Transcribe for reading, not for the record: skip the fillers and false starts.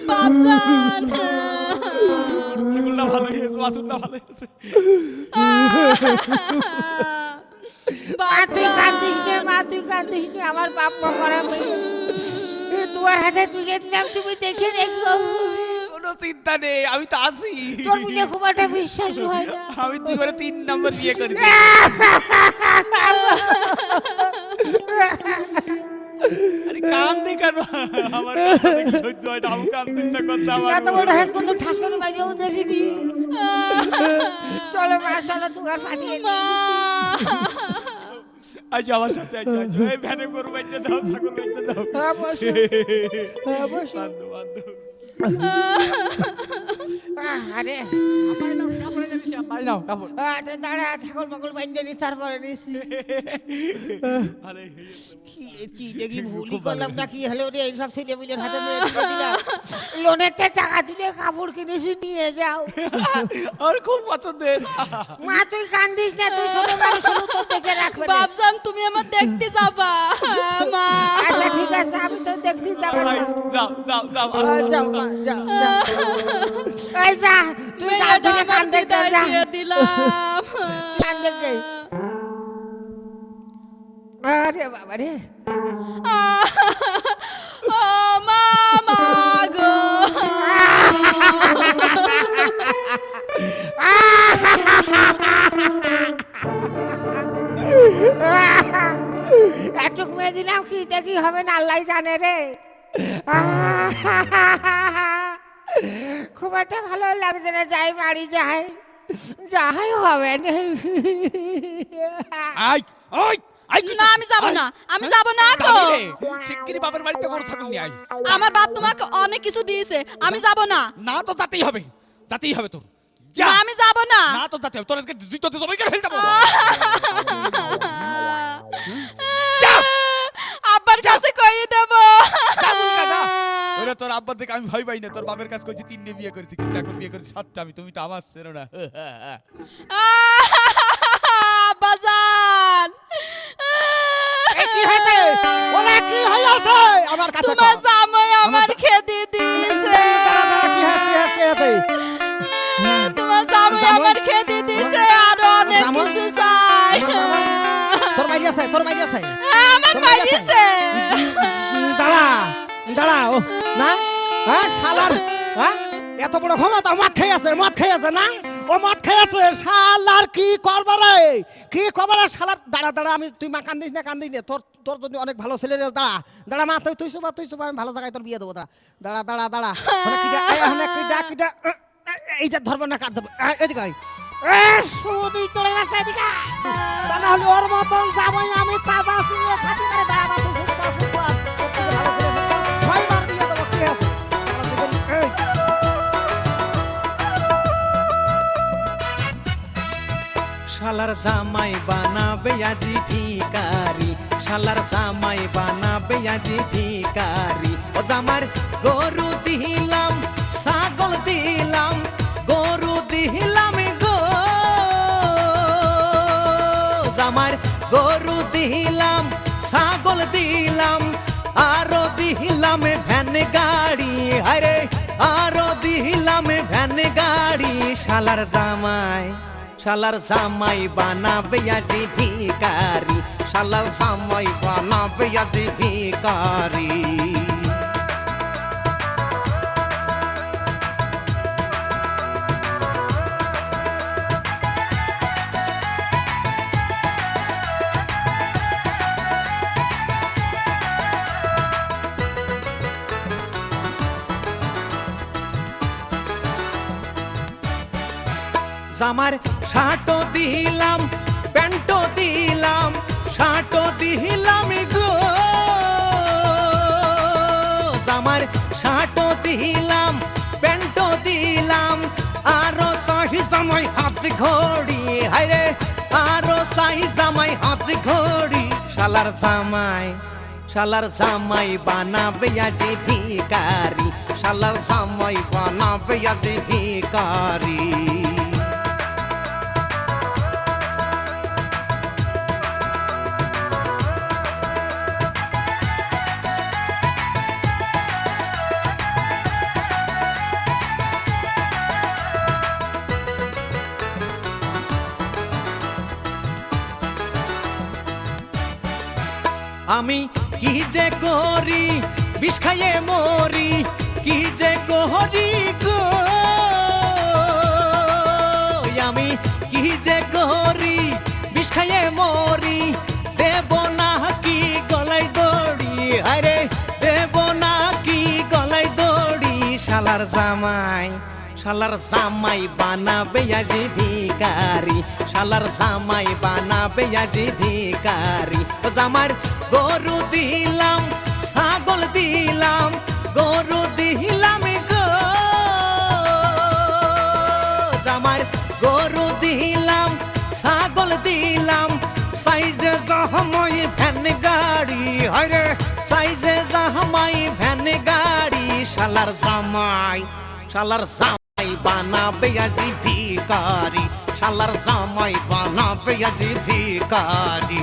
বাবজান মুরগুলটা ভালো হয়েছে, বাসুরটা ভালো হয়েছে। মা তুই কান্দিস নে, মা তুই কান্দিস নে, আমার বাপ মা মরা মেয়ে তোমার হাতে তুলে দিলাম, তুমি দেখে দেখো। কোনো চিন্তা নেই, আমি তো আছি। তোর মুখে খুব একটা বিশ্বাস হয় না। আমি তুই করে 3 নম্বর বিয়ে করি। আরে কান্দে কেন? আমার কথা দেখে সহ্য হয় না, আমি কান্দিস না কথা আমার। এত বড় হাস কোন ঠাস করে বাইরেও দেখিনি। চলো মা, চলো তোমার ফাটিয়ে মা আচ্ছা আমার সাথে আচ্ছা এই ভ্যানে গরু বাইতে দাও, ছাগল বাইতে দাও। হ্যাঁ বসো, হ্যাঁ বসো। বান্ধব বান্ধব আরে আমার নাম কাপড়ে জানিস, আমার নাম কাপড়। দাঁড়া, ছাগল পাগল বাইন্দে নি, তারপরে নিছি। ভালোই হয়েছে। কি দেখি ভুলই করলাম না, কি হলো রে? এইসব ছেলে মিলের হাতে মেয়ে তুলে দিলাম। লোনের টাকা তুলে কাপড় কিনেছি, নিয়ে যাও। আর খুব পছন্দের। মা তুই কান্দিস না, তুই ছোট মানুষ, শুধু তোর দেখে রাখবে না। বাবজান তুমি আমার দেখতে যাবা মা? আচ্ছা ঠিক আছে, আমি তো দেখতে যাবো না। যাও যাও যাও যাও মা, যাও যাও। এই যা, তুই গাল থেকে কান দেখতে যা। দিয়ে দিলাম। কান দেখতে। আরে বাবা রে, ও মামা গো, এটুক মেয়ে দিলাম, কি দেখি হবে না আল্লাহ জানে রে। খুব একটা ভালো লাগছে না, যাই বাড়ি যাই, যাই হবে না। আই ওই আই না আমি যাব না, আমি যাব না গো। শিগগিরই বাপের বাড়িতে গরু ছাগল নিয়ে আই। আমার বাপ তোমাকে অনেক কিছু দিয়েছে, আমি যাব না। না তো যেতেই হবে, যেতেই হবে তোর। না আমি যাব না। না তো যেতে হবে, তোর আজকে জুতোতে জবাই করে ফেল যাবো। আব্বার কাছে কইয়ে দেব। ওরে তোর আব্বার দেখে আমি ভয় পাই না, তোর বাপের কাছে কইছি 3টে বিয়ে করেছি, কিন্তু এখন বিয়ে করেছি 7টা। আমি, তুমি তো আমার ছেড়ো না। বাজান কি হয়েছে? ওলা কি হয়েছে? আমার কাছে তোমার জামাই আমার খেতে দিয়েছে। দাঁড়া দাঁড়া, কি হয়েছে? তোমার জামাই আমার খেতে দিয়েছে, আর অনেক জামাই? কিছু চাই। তোর মাইরি আছে, তোর মাইরি আছে। আমার তোর ভাই মাইরি আছে? দিছে। দাঁড়া দাঁড়া, ও না, হ্যাঁ শালার, হ্যাঁ এত বড় ক্ষমতা, মদ খেয়ে আছে না? ও মদ খেয়েছে, শালার কি করবে রে? কি করবে রে শালার? দাঁড়া দাঁড়া, আমি, তুই মা কান্দিস না, তোর তোর জন্য অনেক ভালো ছেলে রে। দাঁড়া দাঁড়া মা, তুই সুবা, আমি ভালো জায়গায় তোর বিয়ে দেবো। দাঁড়া দাঁড়া দাঁড়া, এইটা ধরবো না, কাট দেবো। এদিকে আয়। শুধুই চলে গেছে এদিকে। তা না হলে ওর মতন যাবই আমি, তাজা চিনে খাতি করে দাঁড়া। শালার জামাই বানাবে আজি ভিখারি, শালার জামাই বানাবে আজি ভিখারি। ও জামার গরু দিলাম, ছাগল দিলাম, গরু দিলাম গো, জামার গরু দিলাম, ছাগল দিলাম, আরো দিলাম ভ্যান গাড়ি। আরে আরো দিলাম ভ্যান গাড়ি। শালার জামাই বানাবে আজি ভিখারি, শালার জামাই বানাবে আজি ভিখারি। জামার শার্টও দিলাম, প্যান্টও দিলাম, শার্টও দিলাম গো, জামার শার্টও দিলাম, প্যান্টও দিলাম, আরো চাই জামাই হাত ঘড়ি। হায়রে আরো চাই জামাই হাত ঘড়ি। শালার জামাই বানাবে আজি ভিখারি, শালার জামাই বানাবে আজি ভিখারি। আমি কি যে করি বিষ খাইয়ে মরি কি যে করি গো আমি কি যে করি বিষ খাইয়ে মরি দেব না কি গলায় দড়ি আরে দেব না কি গলায় দড়ি শালার জামাই বানাবে আজি ভিখারি শালার জামাই বানাবে আজি ভিখারি জামার গরু দিলাম ছাগল দিলাম গরু দিলাম গো জামার গরু দিলাম ছাগল দিলাম সাইজে জামাই ভ্যান গাড়ি হরে সাইজে জামাই ভ্যান গাড়ি শালার জামাই বানাবে আজি ভিখারি শালার জামাই বানাবে আজি ভিখারি